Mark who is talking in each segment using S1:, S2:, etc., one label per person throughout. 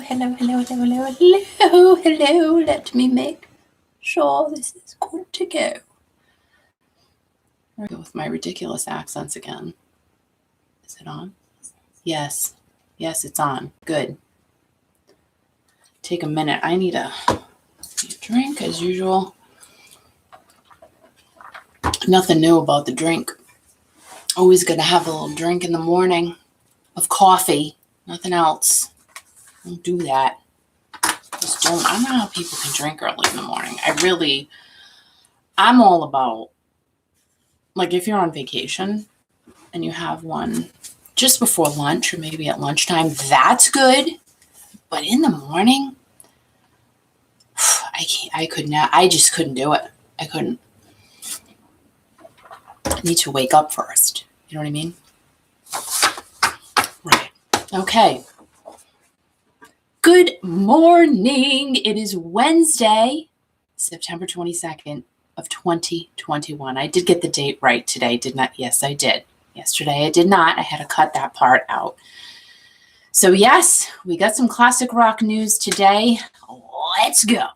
S1: hello. Let me make sure this is good to go. I'll go with my ridiculous accents again. Is it on? Yes. Yes, it's on. Good. Take a minute. I need a drink as usual. Nothing new about the drink. Always going to have a little drink in the morning of coffee. Nothing else. Don't do that. Just don't. I don't know how people can drink early in the morning. I'm all about, like, if you're on vacation and you have one just before lunch or maybe at lunchtime, that's good. But in the morning, I just couldn't do it. I couldn't. I need to wake up first. You know what I mean? Right. Okay. Good morning. It is Wednesday, September 22nd of 2021. I did get the date right today, didn't I? Yes, I did. Yesterday I did not. I had to cut that part out. So yes, we got some classic rock news today. Let's go.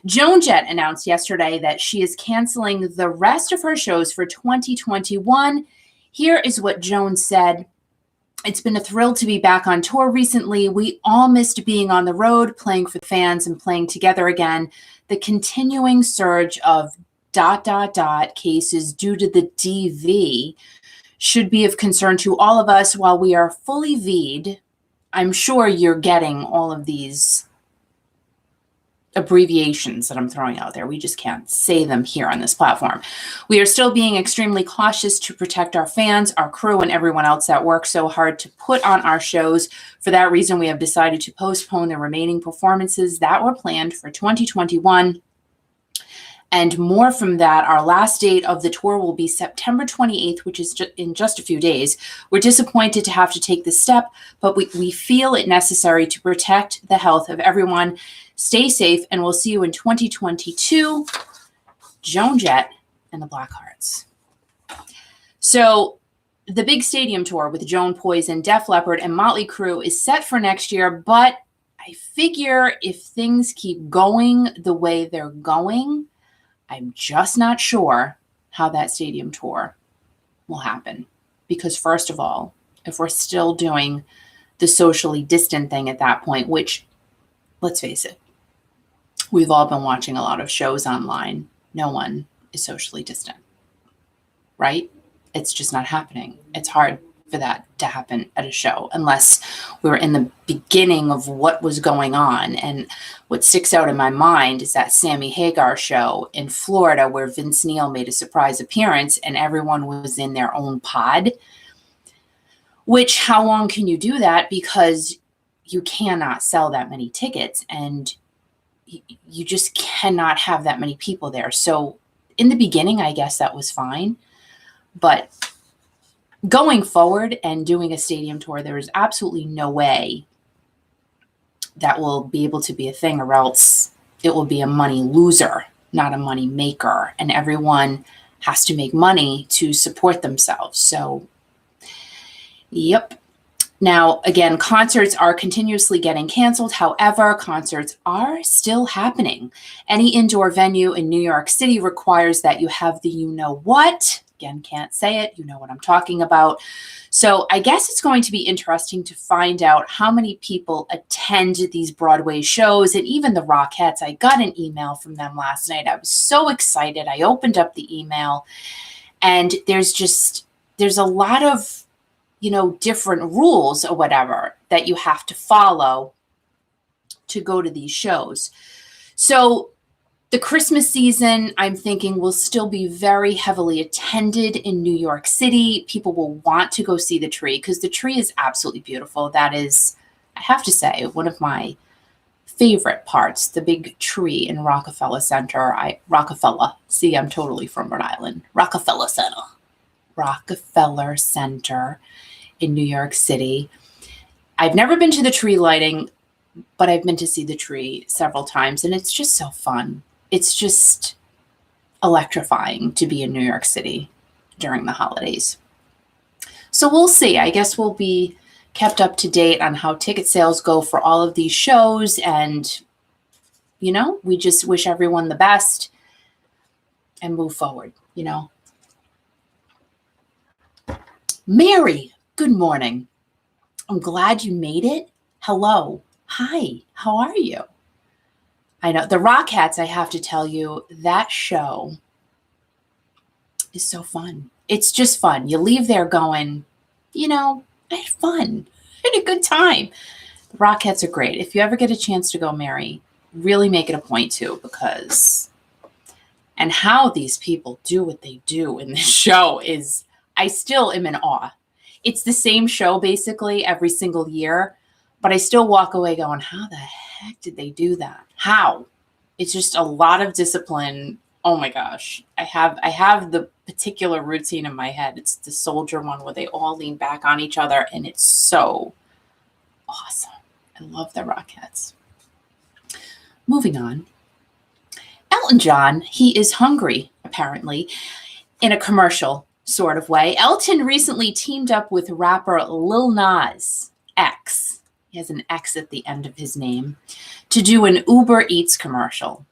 S1: Joan Jett announced yesterday that she is canceling the rest of her shows for 2021. Here is what Joan said. It's been a thrill to be back on tour recently. We all missed being on the road, playing for fans and playing together again. The continuing surge of ... cases due to the DV should be of concern to all of us. While we are fully V'd, I'm sure you're getting all of these abbreviations that I'm throwing out there. We just can't say them here on this platform. We are still being extremely cautious to protect our fans, our crew, and everyone else that worked so hard to put on our shows. For that reason, we have decided to postpone the remaining performances that were planned for 2021. And more from that, our last date of the tour will be September 28th, which is in just a few days. We're disappointed to have to take this step, but we feel it necessary to protect the health of everyone. Stay safe, and we'll see you in 2022. Joan Jett and the Blackhearts. So the big stadium tour with Joan, Poison, Def Leppard, and Motley Crue is set for next year, but I figure if things keep going the way they're going, I'm just not sure how that stadium tour will happen. Because first of all, if we're still doing the socially distant thing at that point, which, let's face it, we've all been watching a lot of shows online. No one is socially distant, right? It's just not happening. It's hard for that to happen at a show unless we were in the beginning of what was going on. And what sticks out in my mind is that Sammy Hagar show in Florida where Vince Neil made a surprise appearance and everyone was in their own pod. Which, how long can you do that? Because you cannot sell that many tickets and you just cannot have that many people there. So in the beginning, I guess that was fine. But going forward and doing a stadium tour, there is absolutely no way that will be able to be a thing, or else it will be a money loser, not a money maker. And everyone has to make money to support themselves. So, yep. Now, again, concerts are continuously getting canceled. However, concerts are still happening. Any indoor venue in New York City requires that you have the you-know-what. Again, can't say it. You know what I'm talking about. So I guess it's going to be interesting to find out how many people attend these Broadway shows and even the Rockettes. I got an email from them last night. I was so excited. I opened up the email and there's a lot of, different rules or whatever that you have to follow to go to these shows. So the Christmas season, I'm thinking, will still be very heavily attended in New York City. People will want to go see the tree because the tree is absolutely beautiful. That is, I have to say, one of my favorite parts, the big tree in Rockefeller Center. See, I'm totally from Rhode Island. Rockefeller Center in New York City. I've never been to the tree lighting, but I've been to see the tree several times, and it's just so fun. It's just electrifying to be in New York City during the holidays. So we'll see. I guess we'll be kept up to date on how ticket sales go for all of these shows. And, we just wish everyone the best and move forward, Mary, good morning. I'm glad you made it. Hello. Hi. How are you? I know the Rockettes, I have to tell you, that show is so fun. It's just fun. You leave there going, I had fun. I had a good time. The Rockettes are great. If you ever get a chance to go, Mary, really make it a point to, because and how these people do what they do in this show is, I still am in awe. It's the same show basically every single year, but I still walk away going, how the heck did they do that? How? It's just a lot of discipline. Oh my gosh. I have the particular routine in my head. It's the soldier one where they all lean back on each other, and it's so awesome. I love the Rockettes. Moving on. Elton John, he is hungry, apparently, in a commercial sort of way. Elton recently teamed up with rapper Lil Nas X. He has an X at the end of his name, to do an Uber Eats commercial.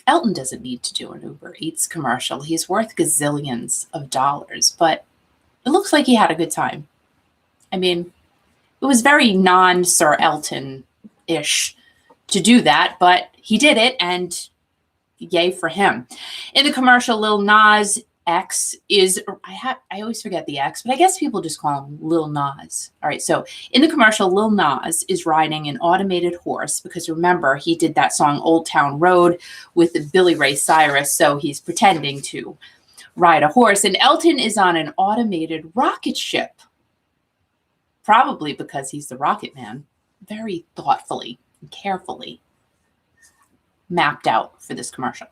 S1: Elton doesn't need to do an Uber Eats commercial. He's worth gazillions of dollars, but it looks like he had a good time. I mean, it was very non-Sir Elton-ish to do that, but he did it, and yay for him. In the commercial, Lil Nas X is, I always forget the X, but I guess people just call him Lil Nas. All right, so in the commercial, Lil Nas is riding an automated horse, because remember, he did that song Old Town Road with Billy Ray Cyrus, so he's pretending to ride a horse. And Elton is on an automated rocket ship, probably because he's the Rocket Man, very thoughtfully and carefully mapped out for this commercial.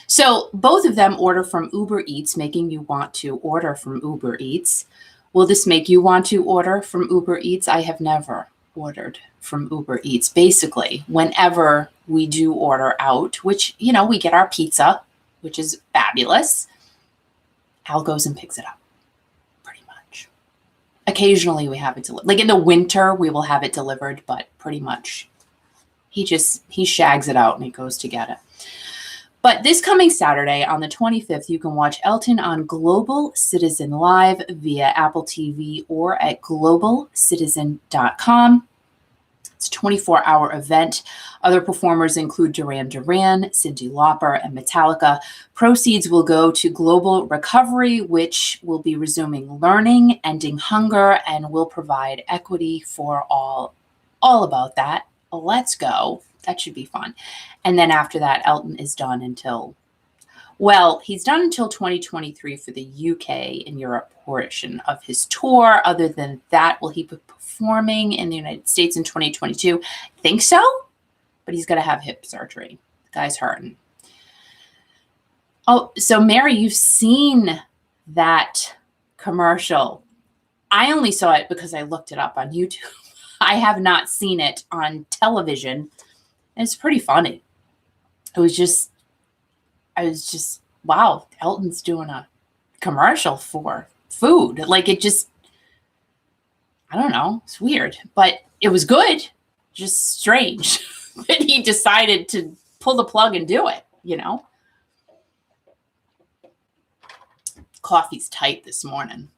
S1: So both of them order from Uber Eats, making you want to order from Uber Eats. Will this make you want to order from Uber Eats? I have never ordered from Uber Eats. Basically, whenever we do order out, which, we get our pizza, which is fabulous, Al goes and picks it up, pretty much. Occasionally we have it delivered. Like in the winter, we will have it delivered, but pretty much he shags it out and he goes to get it. But this coming Saturday on the 25th, you can watch Elton on Global Citizen Live via Apple TV or at globalcitizen.com. It's a 24-hour event. Other performers include Duran Duran, Cyndi Lauper, and Metallica. Proceeds will go to Global Recovery, which will be resuming learning, ending hunger, and will provide equity for all. All about that. Let's go. That should be fun. And then after that, Elton is done until, he's done until 2023 for the UK and Europe portion of his tour. Other than that, will he be performing in the United States in 2022? I think so, but he's got to have hip surgery. The guy's hurting. Oh, so Mary, you've seen that commercial. I only saw it because I looked it up on YouTube. I have not seen it on television. It's pretty funny. I was just, wow, Elton's doing a commercial for food. Like it just, I don't know, it's weird, but it was good. Just strange that he decided to pull the plug and do it, Coffee's tight this morning.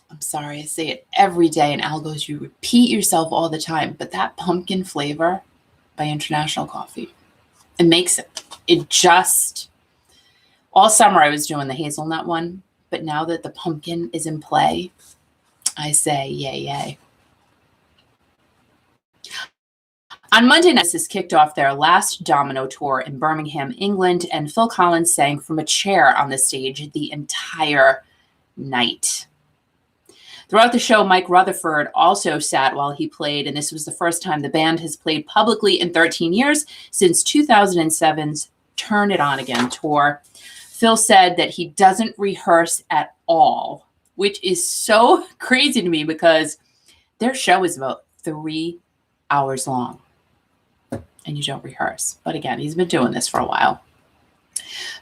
S1: I'm sorry, I say it every day, and Al goes, you repeat yourself all the time, but that pumpkin flavor by International Coffee, it makes it. It just, all summer I was doing the hazelnut one, but now that the pumpkin is in play, I say yay, yay. On Monday night, this kicked off their last Domino tour in Birmingham, England, and Phil Collins sang from a chair on the stage the entire night. Throughout the show, Mike Rutherford also sat while he played, and this was the first time the band has played publicly in 13 years since 2007's Turn It On Again tour. Phil said that he doesn't rehearse at all, which is so crazy to me because their show is about 3 hours long, and you don't rehearse. But again, he's been doing this for a while.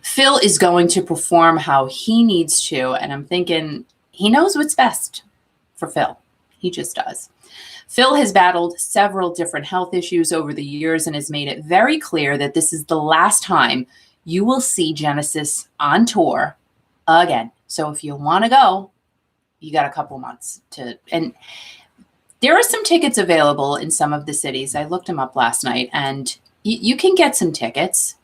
S1: Phil is going to perform how he needs to, and I'm thinking he knows what's best for Phil. He just does. Phil has battled several different health issues over the years and has made it very clear that this is the last time you will see Genesis on tour again. So if you want to go, you got a couple months to, and there are some tickets available in some of the cities. I looked them up last night, and you can get some tickets.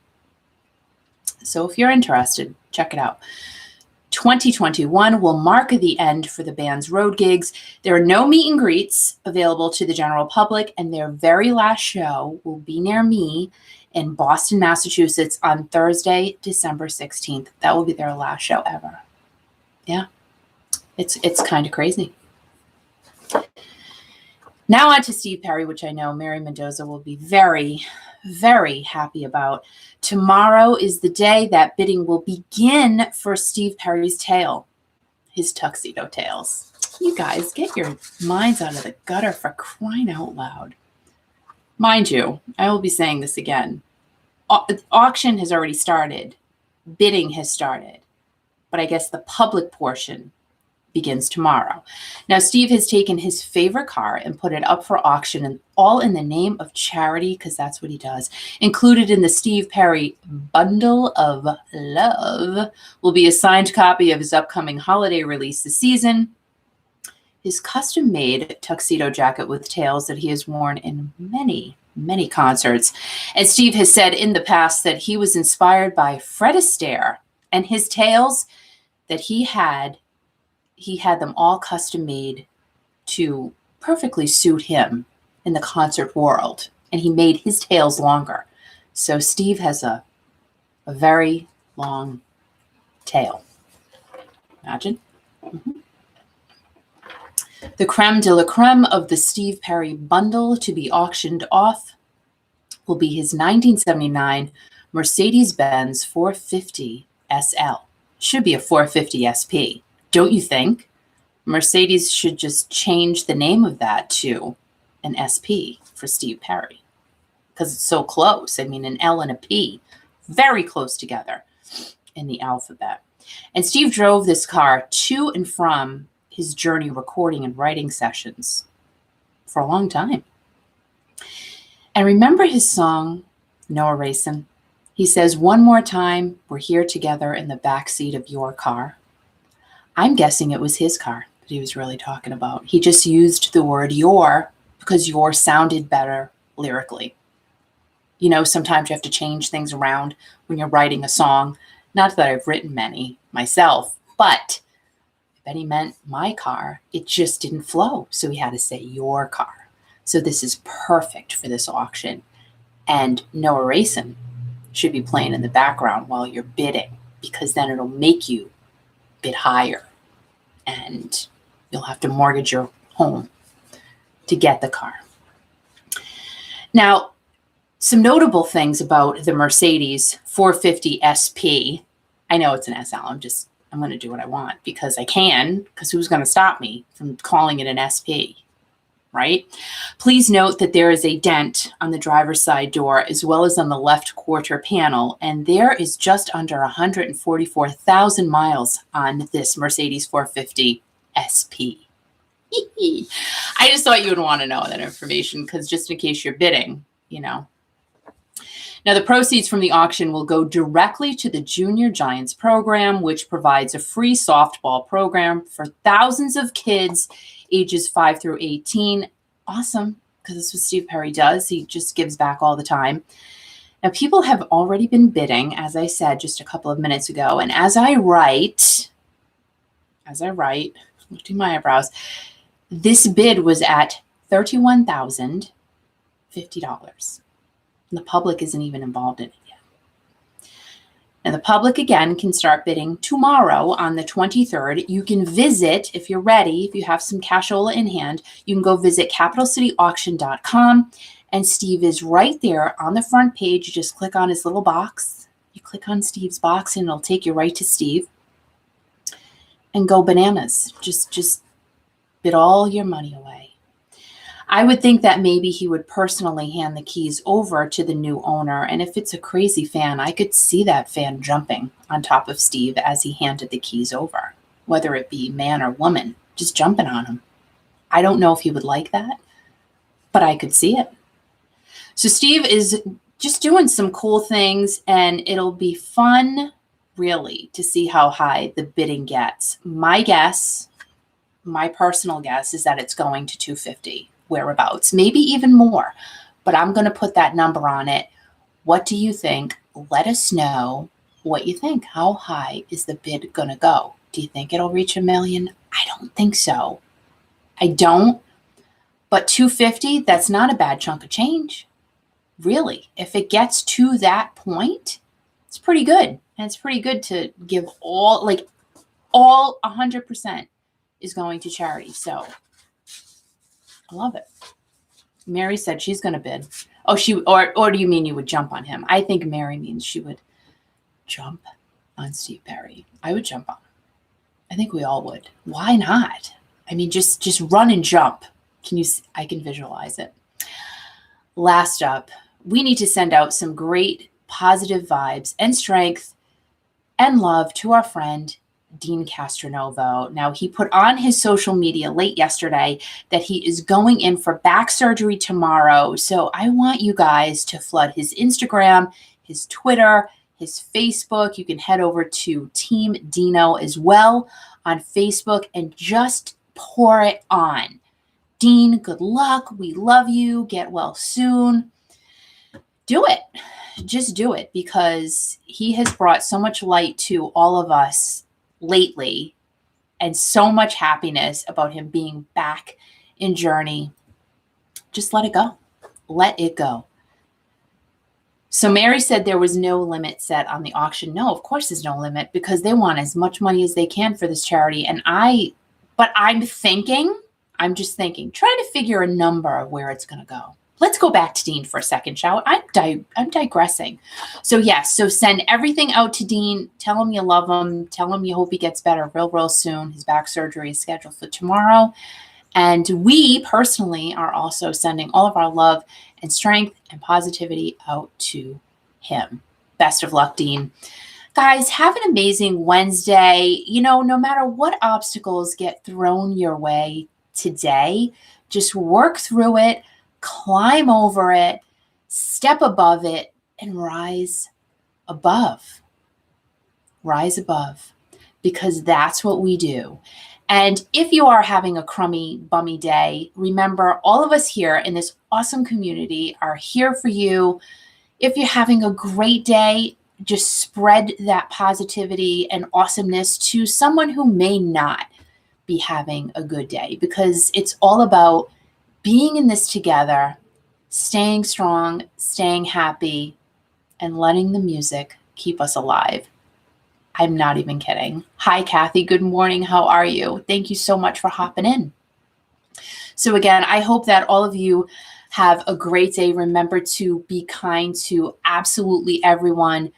S1: So if you're interested, check it out. 2021 will mark the end for the band's road gigs. There are no meet and greets available to the general public, and their very last show will be near me in Boston, Massachusetts on Thursday, December 16th. That will be their last show ever. Yeah, it's kind of crazy. Now on to Steve Perry, which I know Mary Mendoza will be very, very happy about. Tomorrow is the day that bidding will begin for Steve Perry's tail, his tuxedo tails. You guys, get your minds out of the gutter, for crying out loud. Mind you, I will be saying this again. Auction has already started. Bidding has started. But I guess the public portion begins tomorrow. Now, Steve has taken his favorite car and put it up for auction, and all in the name of charity, because that's what he does. Included in the Steve Perry Bundle of Love will be a signed copy of his upcoming holiday release this season, his custom-made tuxedo jacket with tails that he has worn in many, many concerts. And Steve has said in the past that he was inspired by Fred Astaire, and his tails that he had them all custom made to perfectly suit him in the concert world. And he made his tails longer. So Steve has a very long tail. Imagine. Mm-hmm. The creme de la creme of the Steve Perry bundle to be auctioned off will be his 1979 Mercedes-Benz 450 SL. Should be a 450 SP. Don't you think? Mercedes should just change the name of that to an SP for Steve Perry, because it's so close. I mean, an L and a P, very close together in the alphabet. And Steve drove this car to and from his Journey recording and writing sessions for a long time. And remember his song, No Erasing? He says, one more time, we're here together in the backseat of your car. I'm guessing it was his car that he was really talking about. He just used the word your because your sounded better lyrically. You know, sometimes you have to change things around when you're writing a song. Not that I've written many myself, but I bet he meant my car. It just didn't flow. So he had to say your car. So this is perfect for this auction. And No Erasing should be playing in the background while you're bidding, because then it'll make you bid higher, and you'll have to mortgage your home to get the car. Now, some notable things about the Mercedes 450 SP. I know it's an SL. I'm going to do what I want because I can, because who's going to stop me from calling it an SP, right? Please note that there is a dent on the driver's side door as well as on the left quarter panel, and there is just under 144,000 miles on this Mercedes 450 SP. I just thought you would want to know that information, because just in case you're bidding, you know. Now, the proceeds from the auction will go directly to the Junior Giants program, which provides a free softball program for thousands of kids ages 5 through 18. Awesome, because that's what Steve Perry does. He just gives back all the time. Now, people have already been bidding, as I said just a couple of minutes ago. And as I write, lifting my eyebrows, this bid was at $31,050. And the public isn't even involved in it yet. Now, the public, again, can start bidding tomorrow on the 23rd. You can visit, if you're ready, if you have some cashola in hand, you can go visit capitalcityauction.com. And Steve is right there on the front page. You just click on his little box. You click on Steve's box, and it'll take you right to Steve. And go bananas. Just bid all your money away. I would think that maybe he would personally hand the keys over to the new owner. And if it's a crazy fan, I could see that fan jumping on top of Steve as he handed the keys over. whether it be man or woman, just jumping on him. I don't know if he would like that, but I could see it. So Steve is just doing some cool things, and it'll be fun, really, to see how high the bidding gets. My guess, my personal guess, is that it's going to 250 whereabouts, maybe even more, but I'm going to put that number on it. What do you think? Let us know what you think. How high is the bid going to go? Do you think it'll reach $1 million? I don't think so. I don't. But 250, that's not a bad chunk of change. Really, if it gets to that point, it's pretty good. And it's pretty good to give all 100% is going to charity. So I love it. Mary said she's going to bid. Oh, or do you mean you would jump on him? I think Mary means she would jump on Steve Perry. I would jump on him. I think we all would. Why not? I mean, just run and jump. I can visualize it. Last up, we need to send out some great positive vibes and strength and love to our friend, Dean Castronovo. Now, he put on his social media late yesterday that he is going in for back surgery tomorrow. So I want you guys to flood his Instagram, his Twitter, his Facebook. You can head over to Team Dino as well on Facebook and just pour it on. Dean, good luck. We love you. Get well soon. Do it. Just do it, because he has brought so much light to all of us lately and so much happiness about him being back in Journey. Just let it go. Let it go. So Mary said there was no limit set on the auction. No, of course there's no limit, because they want as much money as they can for this charity. But I'm just thinking, trying to figure a number of where it's going to go. Let's go back to Dean for a second, shall we? I'm digressing. So yes, so send everything out to Dean. Tell him you love him. Tell him you hope he gets better real soon. His back surgery is scheduled for tomorrow. And we personally are also sending all of our love and strength and positivity out to him. Best of luck, Dean. Guys, have an amazing Wednesday. No matter what obstacles get thrown your way today, just work through it, climb over it, step above it, and rise above. Rise above, because that's what we do. And if you are having a crummy, bummy day, remember, all of us here in this awesome community are here for you. If you're having a great day, just spread that positivity and awesomeness to someone who may not be having a good day, because it's all about being in this together, staying strong, staying happy, and letting the music keep us alive. I'm not even kidding. Hi, Kathy. Good morning. How are you? Thank you so much for hopping in. So again, I hope that all of you have a great day. Remember to be kind to absolutely everyone.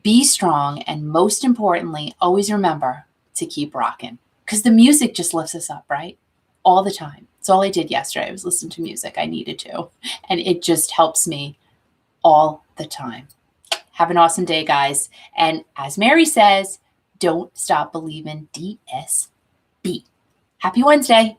S1: Be strong. And most importantly, always remember to keep rocking, because the music just lifts us up, right? All the time. It's all I did yesterday. I was listening to music. I needed to. And it just helps me all the time. Have an awesome day, guys. And as Mary says, don't stop believing, DSB. Happy Wednesday.